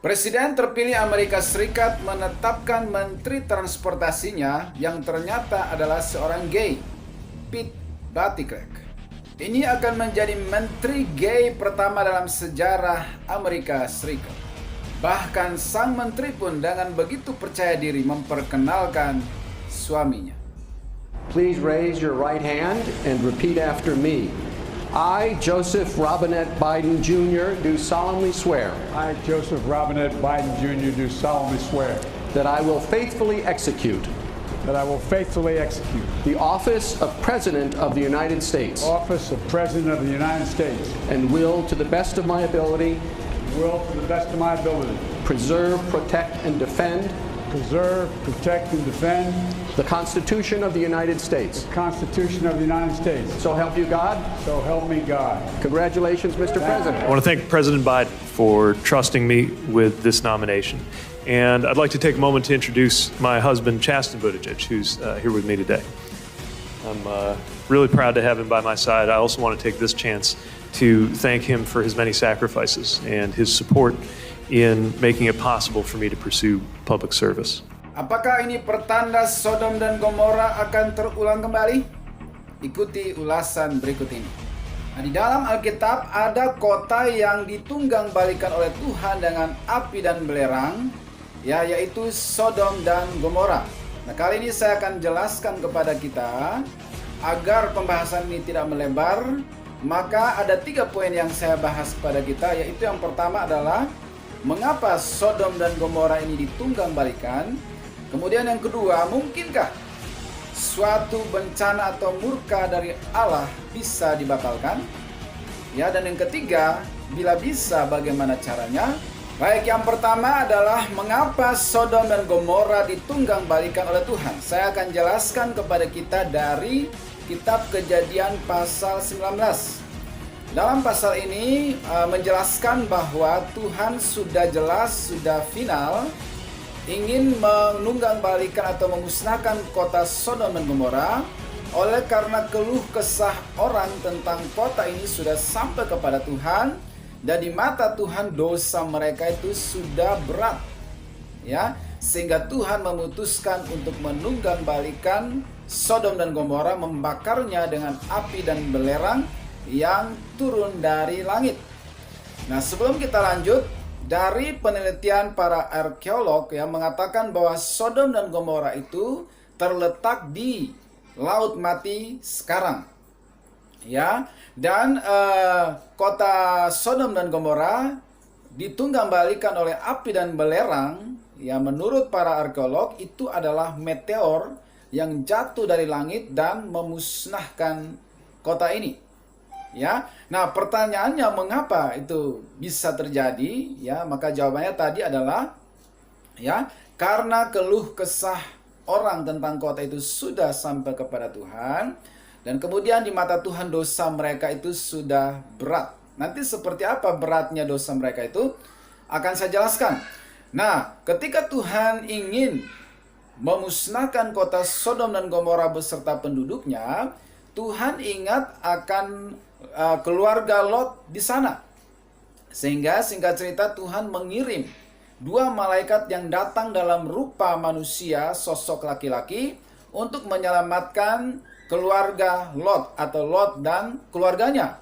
Presiden terpilih Amerika Serikat menetapkan menteri transportasinya yang ternyata adalah seorang gay, Pete Buttigieg. Ini akan menjadi menteri gay pertama dalam sejarah Amerika Serikat. Bahkan sang menteri pun dengan begitu percaya diri memperkenalkan suaminya. Please raise your right hand and repeat after me. I, Joseph Robinette Biden Jr., do solemnly swear I, Joseph Robinette Biden Jr., do solemnly swear that I will faithfully execute that I will faithfully execute the office of President of the United States the office of President of the United States and will, to the best of my ability, to the best of my ability, preserve, protect, and defend preserve, protect, and defend the Constitution of the United States. the Constitution of the United States. So help you God. So help me God. Congratulations, Mr. President. I want to thank President Biden for trusting me with this nomination. And I'd like to take a moment to introduce my husband, Chasten Buttigieg, who's here with me today. I'm really proud to have him by my side. I also want to take this chance to thank him for his many sacrifices and his support in making it possible for me to pursue public service. Apakah ini pertanda Sodom dan Gomora akan terulang kembali? Ikuti ulasan berikut ini. Nah, di dalam Alkitab ada kota yang ditunggang balikan oleh Tuhan dengan api dan belerang, yaitu Sodom dan Gomora. Nah, kali ini saya akan jelaskan kepada kita agar pembahasan ini tidak melebar. Maka ada 3 poin yang saya bahas kepada kita, yaitu yang pertama adalah mengapa Sodom dan Gomora ini ditunggang balikan. Kemudian yang kedua, mungkinkah suatu bencana atau murka dari Allah bisa dibatalkan? Ya, dan yang ketiga, bila bisa bagaimana caranya? Baik, yang pertama adalah mengapa Sodom dan Gomora ditunggang balikan oleh Tuhan. Saya akan jelaskan kepada kita dari kitab Kejadian pasal 19. Dalam pasal ini menjelaskan bahwa Tuhan sudah jelas, sudah final ingin menunggangbalikan atau memusnahkan kota Sodom dan Gomora. Oleh karena keluh kesah orang tentang kota ini sudah sampai kepada Tuhan, dan di mata Tuhan dosa mereka itu sudah berat, ya, sehingga Tuhan memutuskan untuk menunggangbalikan Sodom dan Gomora, membakarnya dengan api dan belerang yang turun dari langit. Nah, sebelum kita lanjut, dari penelitian para arkeolog yang mengatakan bahwa Sodom dan Gomora itu terletak di Laut Mati sekarang, ya, dan kota Sodom dan Gomora ditunggangbalikan oleh api dan belerang. Ya, menurut para arkeolog itu adalah meteor yang jatuh dari langit dan memusnahkan kota ini. Ya, nah pertanyaannya mengapa itu bisa terjadi? Ya, maka jawabannya tadi adalah ya karena keluh kesah orang tentang kota itu sudah sampai kepada Tuhan, dan kemudian di mata Tuhan dosa mereka itu sudah berat. Nanti seperti apa beratnya dosa mereka itu akan saya jelaskan. Nah, ketika Tuhan ingin memusnahkan kota Sodom dan Gomora beserta penduduknya, Tuhan ingat akan keluarga Lot di sana. Sehingga singkat cerita Tuhan mengirim 2 malaikat yang datang dalam rupa manusia, sosok laki-laki, untuk menyelamatkan keluarga Lot atau Lot dan keluarganya.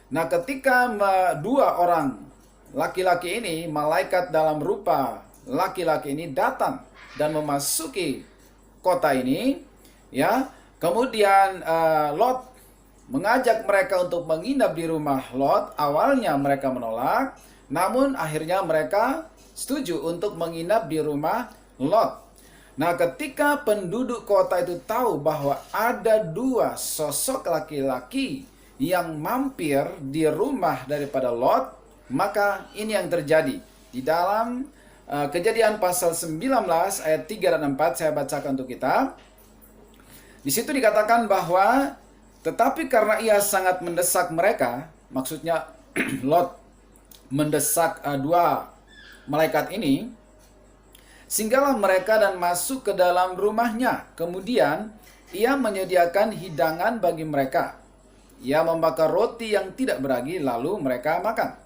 Nah, ketika 2 orang laki-laki ini, malaikat dalam rupa laki-laki ini datang dan memasuki kota ini, ya, kemudian Lot mengajak mereka untuk menginap di rumah Lot. Awalnya mereka menolak, namun akhirnya mereka setuju untuk menginap di rumah Lot. Nah, ketika penduduk kota itu tahu bahwa ada 2 sosok laki-laki yang mampir di rumah daripada Lot, maka ini yang terjadi. Di dalam Kejadian pasal 19 ayat 3 dan 4 saya bacakan untuk kita. Di situ dikatakan bahwa tetapi karena ia sangat mendesak mereka, maksudnya Lot mendesak 2 malaikat ini, singgahlah mereka dan masuk ke dalam rumahnya. Kemudian ia menyediakan hidangan bagi mereka. Ia membakar roti yang tidak beragi, lalu mereka makan.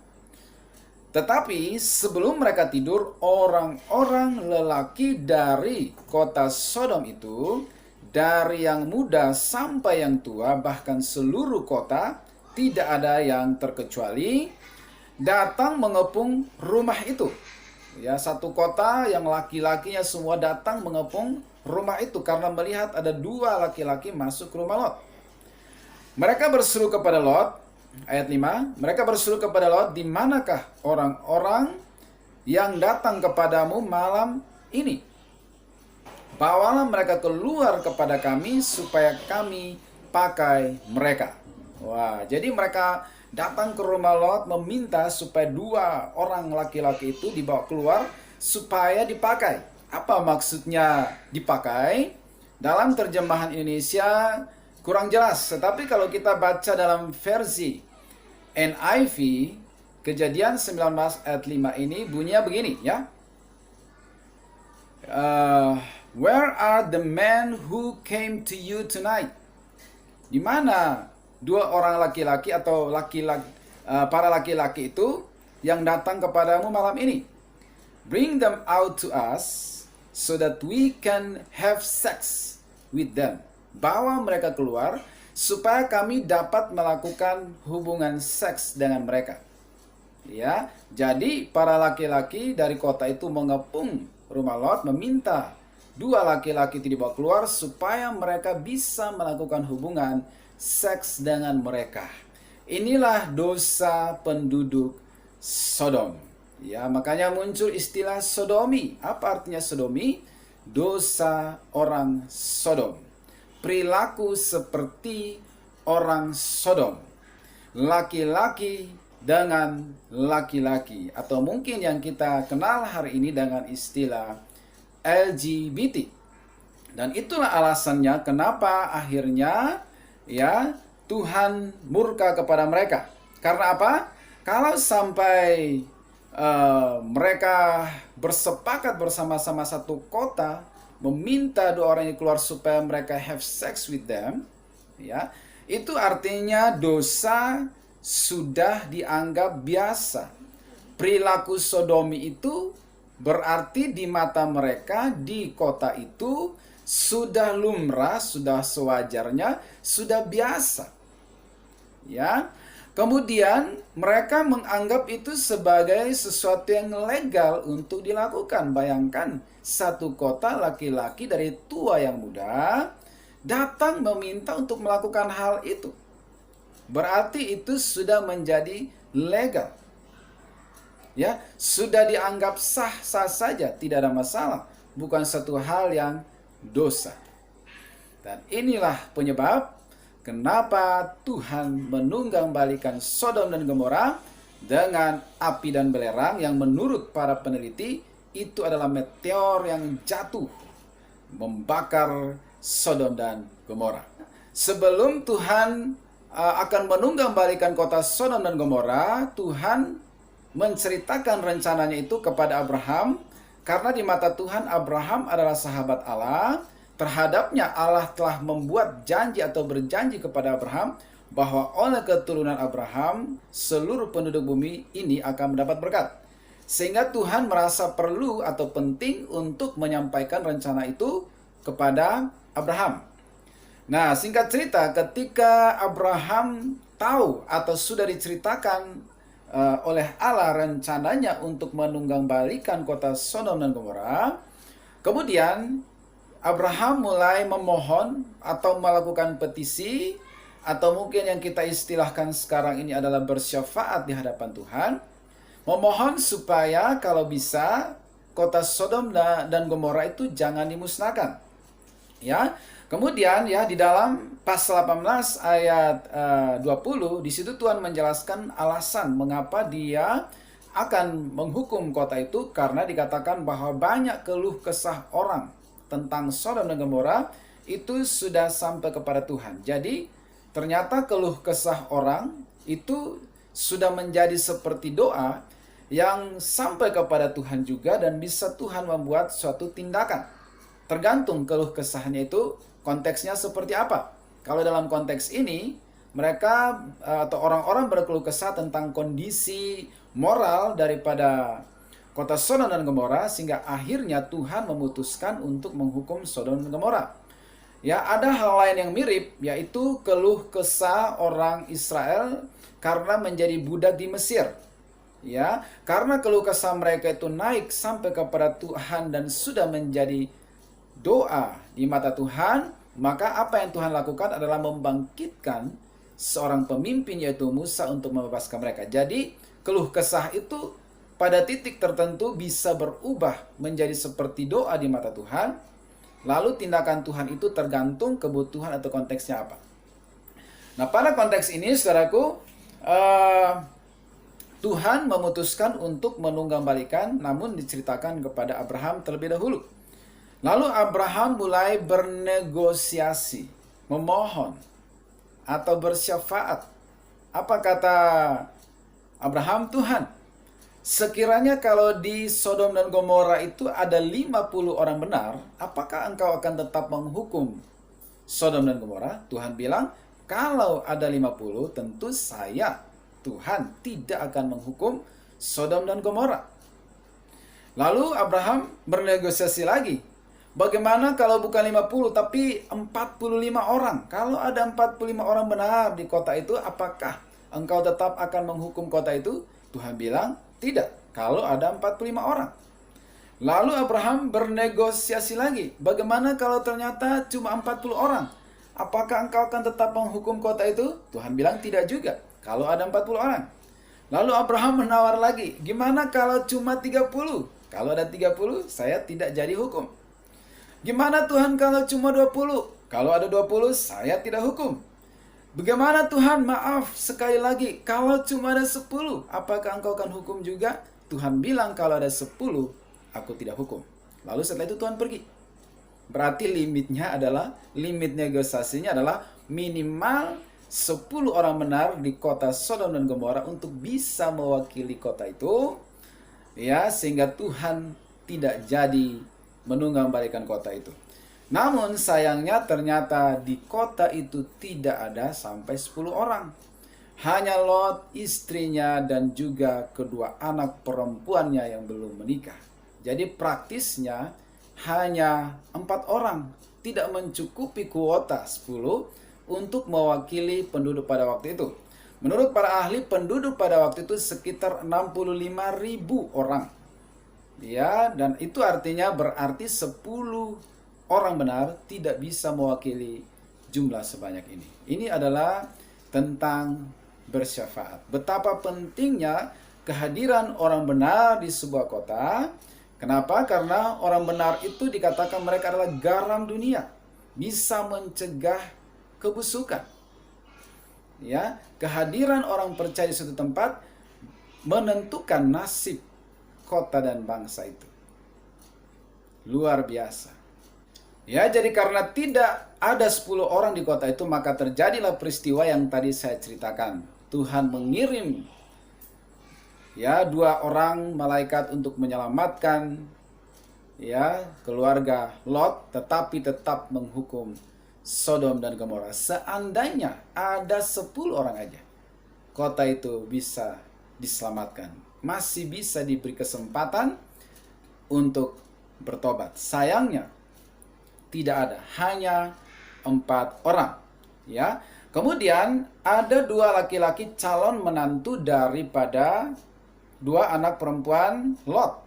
Tetapi sebelum mereka tidur, orang-orang lelaki dari kota Sodom itu, dari yang muda sampai yang tua, bahkan seluruh kota, tidak ada yang terkecuali, datang mengepung rumah itu. Ya, satu kota yang laki-lakinya semua datang mengepung rumah itu karena melihat ada dua laki-laki masuk ke rumah Lot. Mereka berseru kepada Lot, ayat 5, mereka berseru kepada Lot, di manakah orang-orang yang datang kepadamu malam ini? Bawalah mereka keluar kepada kami supaya kami pakai mereka. Wah, jadi mereka datang ke rumah Lot meminta supaya dua orang laki-laki itu dibawa keluar supaya dipakai. Apa maksudnya dipakai? Dalam terjemahan Indonesia kurang jelas, tetapi kalau kita baca dalam versi NIV, Kejadian 19 ayat 5 ini bunyinya begini ya. Where are the men who came to you tonight? Di mana dua orang laki-laki atau para laki-laki itu yang datang kepadamu malam ini? Bring them out to us so that we can have sex with them. Bawa mereka keluar supaya kami dapat melakukan hubungan seks dengan mereka. Ya, jadi para laki-laki dari kota itu mengepung rumah Lot, meminta dua laki-laki itu dibawa keluar supaya mereka bisa melakukan hubungan seks dengan mereka. Inilah dosa penduduk Sodom. Ya, makanya muncul istilah sodomi. Apa artinya sodomi? Dosa orang Sodom. Perilaku seperti orang Sodom. Laki-laki dengan laki-laki. Atau mungkin yang kita kenal hari ini dengan istilah LGBT. Dan itulah alasannya kenapa akhirnya ya Tuhan murka kepada mereka. Karena apa? Kalau sampai mereka bersepakat bersama-sama satu kota meminta dua orang ini keluar supaya mereka have sex with them, ya, itu artinya dosa sudah dianggap biasa. Perilaku sodomi itu berarti di mata mereka di kota itu sudah lumrah, sudah sewajarnya, sudah biasa. Ya. Kemudian mereka menganggap itu sebagai sesuatu yang legal untuk dilakukan. Bayangkan satu kota laki-laki dari tua yang muda datang meminta untuk melakukan hal itu. Berarti itu sudah menjadi legal. Ya, sudah dianggap sah-sah saja, tidak ada masalah. Bukan satu hal yang dosa. Dan inilah penyebab kenapa Tuhan menunggangbalikan Sodom dan Gomora dengan api dan belerang yang menurut para peneliti itu adalah meteor yang jatuh membakar Sodom dan Gomora. Sebelum Tuhan akan menunggangbalikan kota Sodom dan Gomora, Tuhan menceritakan rencananya itu kepada Abraham karena di mata Tuhan Abraham adalah sahabat Allah. Terhadapnya Allah telah membuat janji atau berjanji kepada Abraham bahwa oleh keturunan Abraham seluruh penduduk bumi ini akan mendapat berkat. Sehingga Tuhan merasa perlu atau penting untuk menyampaikan rencana itu kepada Abraham. Nah, singkat cerita, ketika Abraham tahu atau sudah diceritakan oleh Allah rencananya untuk menunggangbalikan kota Sodom dan Gomora, kemudian Abraham mulai memohon atau melakukan petisi atau mungkin yang kita istilahkan sekarang ini adalah bersyafaat di hadapan Tuhan, memohon supaya kalau bisa kota Sodom dan Gomora itu jangan dimusnahkan. Ya. Kemudian ya di dalam pasal 18 ayat 20 di situ Tuhan menjelaskan alasan mengapa dia akan menghukum kota itu karena dikatakan bahwa banyak keluh kesah orang tentang Sodom dan Gomora itu sudah sampai kepada Tuhan. Jadi ternyata keluh kesah orang itu sudah menjadi seperti doa yang sampai kepada Tuhan juga dan bisa Tuhan membuat suatu tindakan. Tergantung keluh kesahnya itu konteksnya seperti apa. Kalau dalam konteks ini mereka atau orang-orang berkeluh kesah tentang kondisi moral daripada kota Sodom dan Gomora, sehingga akhirnya Tuhan memutuskan untuk menghukum Sodom dan Gomora. Ya, ada hal lain yang mirip, yaitu keluh kesah orang Israel karena menjadi budak di Mesir. Ya, karena keluh kesah mereka itu naik sampai kepada Tuhan dan sudah menjadi doa di mata Tuhan, maka apa yang Tuhan lakukan adalah membangkitkan seorang pemimpin yaitu Musa untuk membebaskan mereka. Jadi keluh kesah itu pada titik tertentu bisa berubah menjadi seperti doa di mata Tuhan. Lalu tindakan Tuhan itu tergantung kebutuhan atau konteksnya apa. Nah, pada konteks ini saudaraku, Tuhan memutuskan untuk menunggambalikan, namun diceritakan kepada Abraham terlebih dahulu. Lalu Abraham mulai bernegosiasi, memohon, atau bersyafaat. Apa kata Abraham? Tuhan, sekiranya kalau di Sodom dan Gomora itu ada 50 orang benar, apakah engkau akan tetap menghukum Sodom dan Gomora? Tuhan bilang, kalau ada 50, tentu saya, Tuhan, tidak akan menghukum Sodom dan Gomora. Lalu Abraham bernegosiasi lagi. Bagaimana kalau bukan 50 tapi 45 orang? Kalau ada 45 orang benar di kota itu, apakah engkau tetap akan menghukum kota itu? Tuhan bilang, tidak. Kalau ada 45 orang. Lalu Abraham bernegosiasi lagi. Bagaimana kalau ternyata cuma 40 orang? Apakah engkau akan tetap menghukum kota itu? Tuhan bilang, tidak juga. Kalau ada 40 orang. Lalu Abraham menawar lagi. Gimana kalau cuma 30? Kalau ada 30, saya tidak jadi hukum. Gimana Tuhan kalau cuma 20? Kalau ada 20, saya tidak hukum. Bagaimana Tuhan? Maaf, sekali lagi, kalau cuma ada 10, apakah engkau akan hukum juga? Tuhan bilang kalau ada 10, aku tidak hukum. Lalu setelah itu Tuhan pergi. Berarti limit negosiasinya adalah minimal 10 orang benar di kota Sodom dan Gomora untuk bisa mewakili kota itu. Ya, sehingga Tuhan tidak jadi menunggambalikan kota itu. Namun sayangnya ternyata di kota itu tidak ada sampai 10 orang. Hanya Lot, istrinya, dan juga kedua anak perempuannya yang belum menikah. Jadi praktisnya hanya 4 orang. Tidak mencukupi kuota 10 untuk mewakili penduduk pada waktu itu. Menurut para ahli, penduduk pada waktu itu sekitar 65.000 orang. Ya, dan itu artinya berarti 10 orang benar tidak bisa mewakili jumlah sebanyak ini. Ini adalah tentang bersyafaat. Betapa pentingnya kehadiran orang benar di sebuah kota. Kenapa? Karena orang benar itu dikatakan mereka adalah garam dunia. Bisa mencegah kebusukan. Ya, kehadiran orang percaya di suatu tempat menentukan nasib kota dan bangsa itu. Luar biasa. Ya, jadi karena tidak ada 10 orang di kota itu, maka terjadilah peristiwa yang tadi saya ceritakan. Tuhan mengirim 2 orang malaikat untuk menyelamatkan keluarga Lot, tetapi tetap menghukum Sodom dan Gomora. Seandainya ada 10 orang aja, kota itu bisa diselamatkan. Masih bisa diberi kesempatan untuk bertobat. Sayangnya tidak ada, hanya 4 orang. Ya. Kemudian ada 2 laki-laki calon menantu daripada 2 anak perempuan Lot.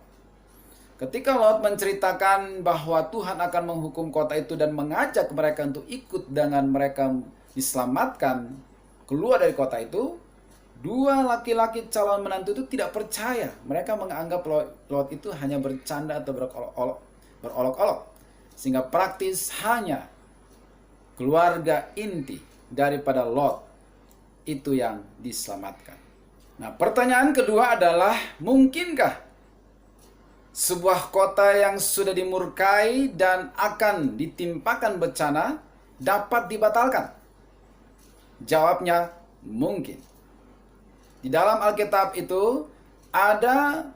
Ketika Lot menceritakan bahwa Tuhan akan menghukum kota itu dan mengajak mereka untuk ikut dengan mereka diselamatkan keluar dari kota itu, 2 laki-laki calon menantu itu tidak percaya. Mereka menganggap Lot itu hanya bercanda atau berolok-olok. Sehingga praktis hanya keluarga inti daripada Lot itu yang diselamatkan. Nah, pertanyaan kedua adalah, mungkinkah sebuah kota yang sudah dimurkai dan akan ditimpakan bencana dapat dibatalkan? Jawabnya, mungkin. Di dalam Alkitab itu ada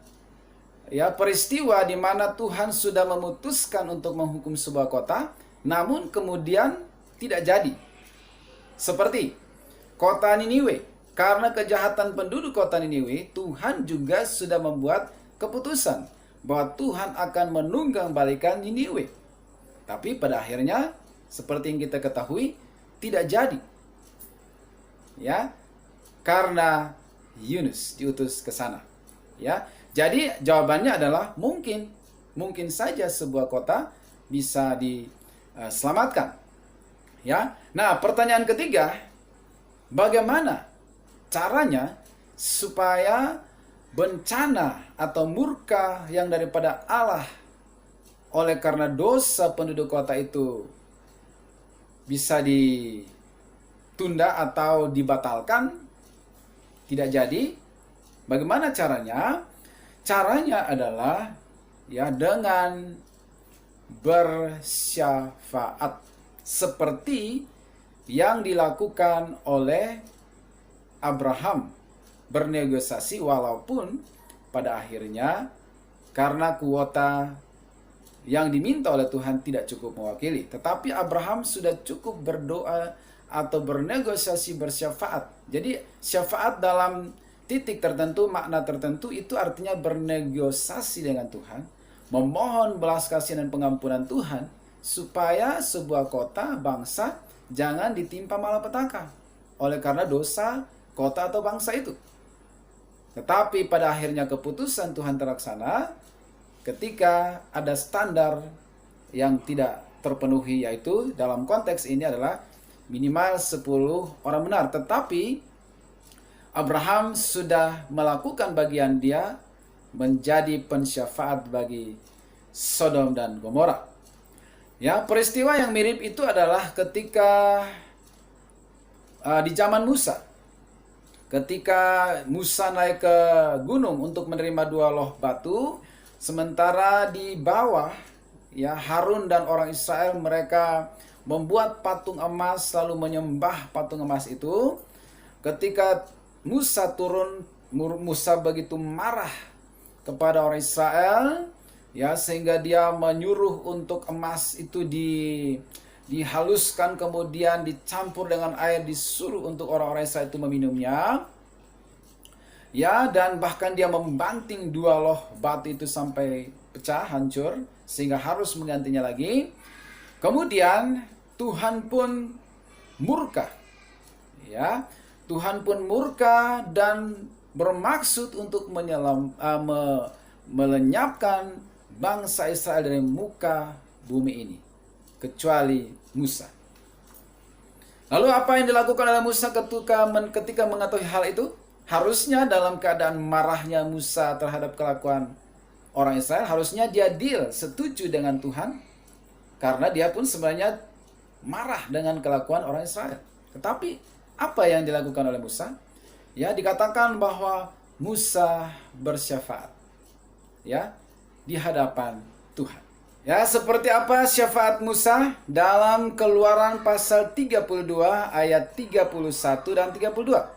peristiwa di mana Tuhan sudah memutuskan untuk menghukum sebuah kota, namun kemudian tidak jadi. Seperti kota Niniwe. Karena kejahatan penduduk kota Niniwe, Tuhan juga sudah membuat keputusan bahwa Tuhan akan menunggangbalikan Niniwe. Tapi pada akhirnya, seperti yang kita ketahui, tidak jadi. Ya, karena Yunus diutus ke sana. Ya, jadi jawabannya adalah mungkin saja sebuah kota bisa diselamatkan. Ya, nah pertanyaan ketiga, bagaimana caranya supaya bencana atau murka yang daripada Allah oleh karena dosa penduduk kota itu bisa ditunda atau dibatalkan, tidak jadi? Bagaimana caranya? Caranya adalah ya dengan bersyafaat seperti yang dilakukan oleh Abraham, bernegosiasi walaupun pada akhirnya karena kuota yang diminta oleh Tuhan tidak cukup mewakili. Tetapi Abraham sudah cukup berdoa atau bernegosiasi bersyafaat. Jadi syafaat dalam titik tertentu, makna tertentu itu artinya bernegosiasi dengan Tuhan, memohon belas kasihan dan pengampunan Tuhan supaya sebuah kota, bangsa jangan ditimpa malapetaka oleh karena dosa kota atau bangsa itu. Tetapi pada akhirnya keputusan Tuhan terlaksana ketika ada standar yang tidak terpenuhi, yaitu dalam konteks ini adalah minimal 10 orang benar. Tetapi Abraham sudah melakukan bagian dia menjadi pensyafaat bagi Sodom dan Gomora. Ya, peristiwa yang mirip itu adalah ketika di zaman Musa. Ketika Musa naik ke gunung untuk menerima 2 loh batu, sementara di bawah ya Harun dan orang Israel mereka membuat patung emas lalu menyembah patung emas itu. Ketika Musa turun, Musa begitu marah kepada orang Israel, ya, sehingga dia menyuruh untuk emas itu dihaluskan, kemudian dicampur dengan air, disuruh untuk orang-orang Israel itu meminumnya. Ya, dan bahkan dia membanting 2 loh batu itu sampai pecah, hancur, sehingga harus menggantinya lagi. Kemudian Tuhan pun murka. Ya, Tuhan pun murka dan bermaksud untuk melenyapkan bangsa Israel dari muka bumi ini, kecuali Musa. Lalu apa yang dilakukan oleh Musa ketika mengetahui hal itu? Harusnya dalam keadaan marahnya Musa terhadap kelakuan orang Israel, harusnya dia setuju dengan Tuhan, karena dia pun sebenarnya marah dengan kelakuan orang Israel. Tetapi apa yang dilakukan oleh Musa? Ya, dikatakan bahwa Musa bersyafaat. Ya, di hadapan Tuhan. Ya, seperti apa syafaat Musa dalam Keluaran pasal 32 ayat 31 dan 32.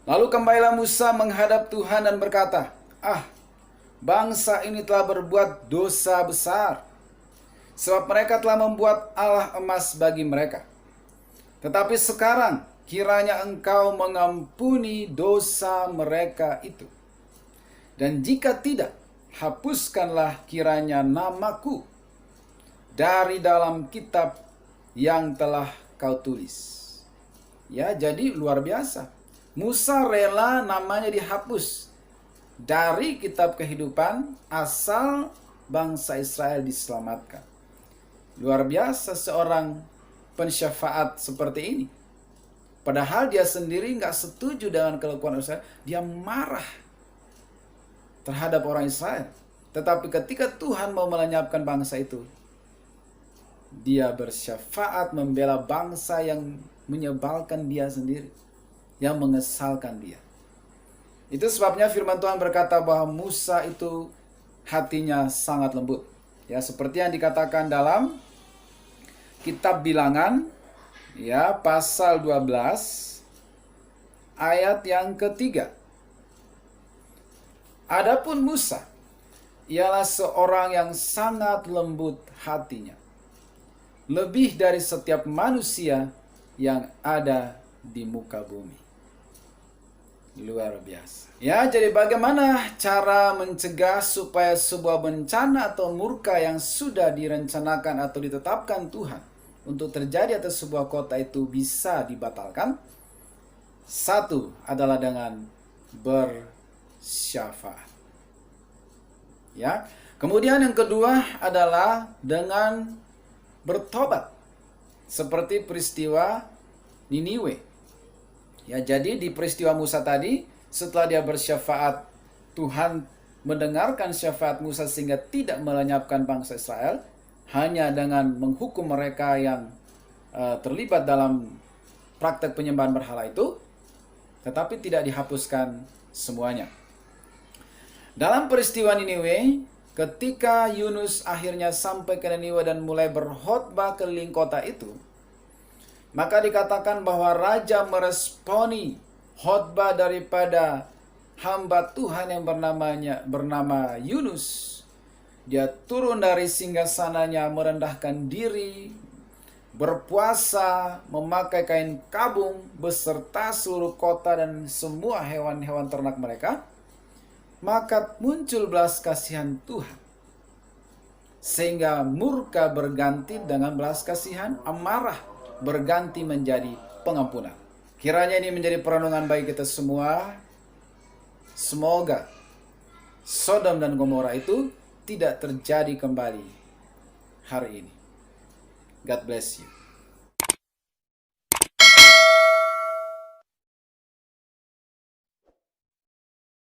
Lalu kembalilah Musa menghadap Tuhan dan berkata, bangsa ini telah berbuat dosa besar, sebab mereka telah membuat Allah emas bagi mereka. Tetapi sekarang kiranya engkau mengampuni dosa mereka itu. Dan jika tidak, hapuskanlah kiranya namaku dari dalam kitab yang telah kau tulis. Ya, jadi luar biasa. Musa rela namanya dihapus dari kitab kehidupan asal bangsa Israel diselamatkan. Luar biasa seorang pensyafaat seperti ini. Padahal dia sendiri nggak setuju dengan kelakuan Israel. Dia marah terhadap orang Israel. Tetapi ketika Tuhan mau melenyapkan bangsa itu, dia bersyafaat membela bangsa yang menyebalkan dia sendiri, yang mengesalkan dia. Itu sebabnya firman Tuhan berkata bahwa Musa itu hatinya sangat lembut. Ya, seperti yang dikatakan dalam kitab Bilangan, ya, pasal 12 ayat yang ketiga. Adapun Musa ialah seorang yang sangat lembut hatinya, lebih dari setiap manusia yang ada di muka bumi. Luar biasa. Ya, jadi bagaimana cara mencegah supaya sebuah bencana atau murka yang sudah direncanakan atau ditetapkan Tuhan untuk terjadi atas sebuah kota itu bisa dibatalkan? Satu adalah dengan bersyafaat. Ya. Kemudian yang kedua adalah dengan bertobat. Seperti peristiwa Niniwe. Ya, jadi di peristiwa Musa tadi, setelah dia bersyafaat, Tuhan mendengarkan syafaat Musa sehingga tidak melenyapkan bangsa Israel, hanya dengan menghukum mereka yang terlibat dalam praktek penyembahan berhala itu, tetapi tidak dihapuskan semuanya. Dalam peristiwa Niniwe, ketika Yunus akhirnya sampai ke Niniwe dan mulai berkhotbah keliling kota itu, maka dikatakan bahwa raja meresponi khotbah daripada hamba Tuhan yang bernama Yunus. Dia turun dari singgasananya, merendahkan diri, berpuasa, memakai kain kabung beserta seluruh kota dan semua hewan-hewan ternak mereka. Maka muncul belas kasihan Tuhan. Sehingga murka berganti dengan belas kasihan, amarah berganti menjadi pengampunan. Kiranya ini menjadi perenungan bagi kita semua. Semoga Sodom dan Gomora itu tidak terjadi kembali hari ini. God bless you.